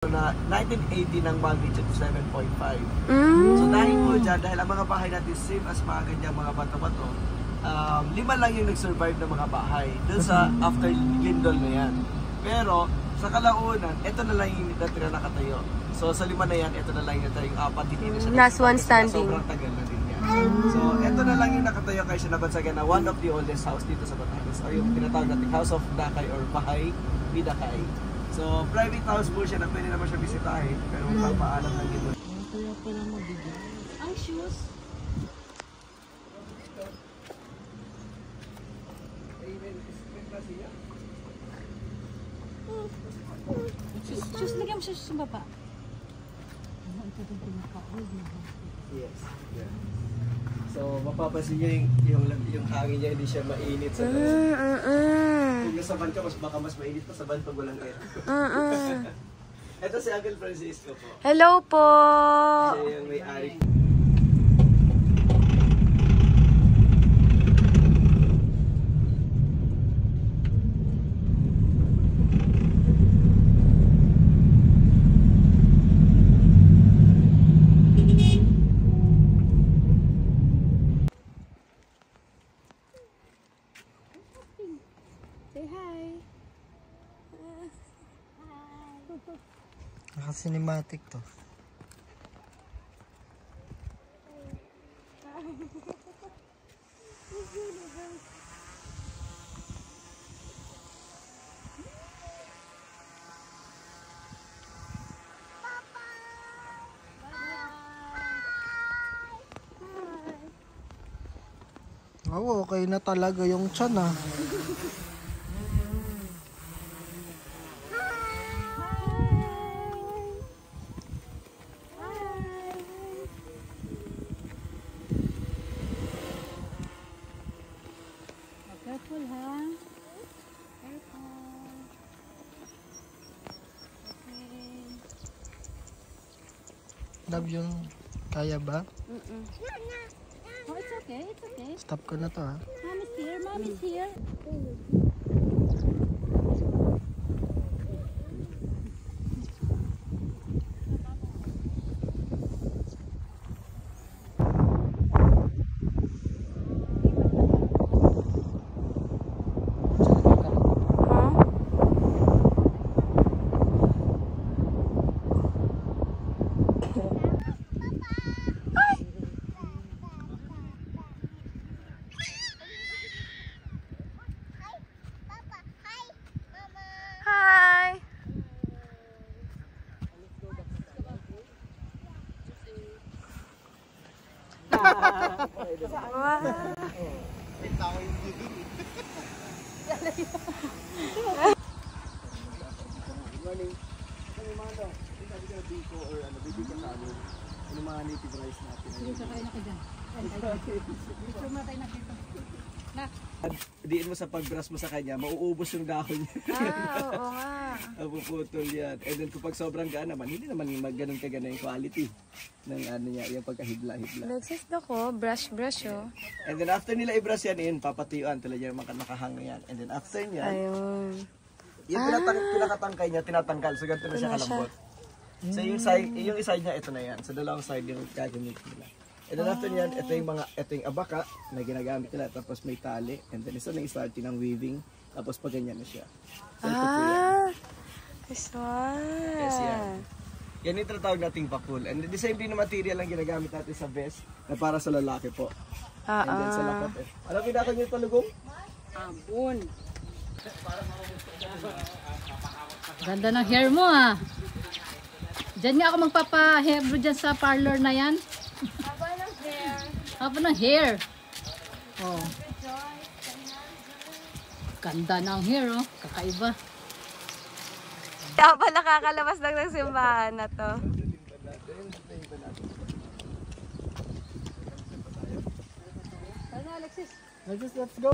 na 1980 ng magnitude 7.5. So dahil po dyan, dahil ang mga bahay natin same as mga ganyang mga bato-bato, 5 lang yung nag-survive ng mga bahay dun sa after lindol na yan. Pero sa kalaunan, ito na lang yung natira nakatayo. So sa 5 na yan, ito na lang yung natira yung 4, hindi na siya last one standing. Sobrang tagal na din yan. So ito na lang yung nakatayo kaya siya nabansagan na one of the oldest house dito sa Batangas, o yung tinatawag natin House of Dakay or Bahay Bidakay. So, private house po siya na pwede naman siya bisitahin, pero magpapaalam lang dito. Kaya pala mabigyan. Ang shoes. Shoes, lagyan mo siya sa baba. Yes. Yeah. So, mapapansin niyo yung hangin niya, hindi siya mainit sa kung nasa van ka, baka mas mainit pa sa van pag walang air. Ito si Uncle Francisco po. Hello po! Siya yung may-ari. Say hi. Naka-cinematic to. Oo, okay na talaga yung tiyan ah. Careful ha. Careful. Okay. Love yung kaya ba? Oh, it's okay. It's okay. Stop ko na to ha. Mommy's here. Mommy's here. Hi! Wow! Good morning. Ano mga daw? Sabi ka na biko or ano, bibig ka sa amin. Ano mga native rice natin? Sige, kakain na ka dyan. Dito matay na dito. Diin mo sa pagbrush mo sa kanya, mauubos yung dahon niya. Oo nga. Napuputol yan. And then kapag sobrang gaan naman, hindi naman ganun kagana yung quality ng ano niya, yung pagkahibla-hibla. Nagsis ko, brush oh. And then after nila i-brush yan in, papatuyuan talaga yung nakahang yan. And then after niyan, Ayun. yung pinakatangkay niya, tinatanggal. So ganito na siya kalambot. So yung side niya, ito na yan. So dalawang side yung gagamit nila. And then after niyan, ito yung abaka na ginagamit nila. Tapos may tali. And then isa na starting ng weaving. Tapos pag ganyan na siya. So ito po yan. This one. Yes, yan. Yan yung tinatawag nating pakul. And the same din na material ang ginagamit natin sa vest na para sa lalaki po. And then sa lakot. Ano pinaka niyo palugong? Abon. Ganda ng hair mo ah. Diyan nga ako magpapa-hair dyan sa parlor na yan. Haba ng hair. Oh. Ganda ng hair oh. Kakaiba. Kaya pa nakakalabas lang ng simbahan na to. Ano Alexis? Let's go.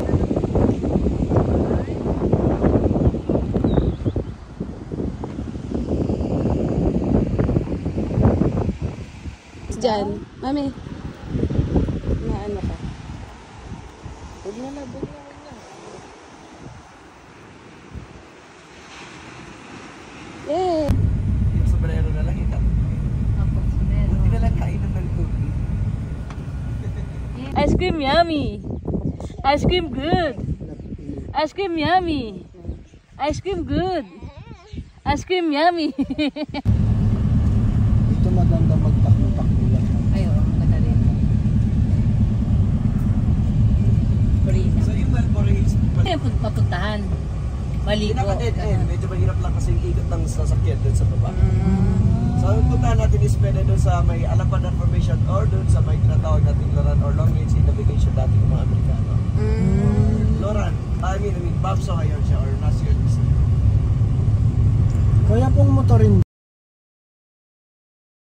Diyan. Mami. Na ano ka? Huwag na. Yay! Yung sa cream yummy. Ice cream good. Ice cream yummy. Ice cream good. Ice cream yummy. Ito maganda magtakbo-takbo lang. Ayun, maganda rin. Marina. So yung Melbourne is Ayun, papuntahan. Maligo. pinaka-dead end. Medyo mahirap lang kasi yung ikot ng sasakyan doon sa baba. So ang puntahan natin is pwede doon sa may Alapadan Formation or doon sa may tinatawag natin Loran or Long Range Navigation dati ng mga Amerikano. Loran, I mean, Babso ngayon siya or Nasir. Kuya pong motorin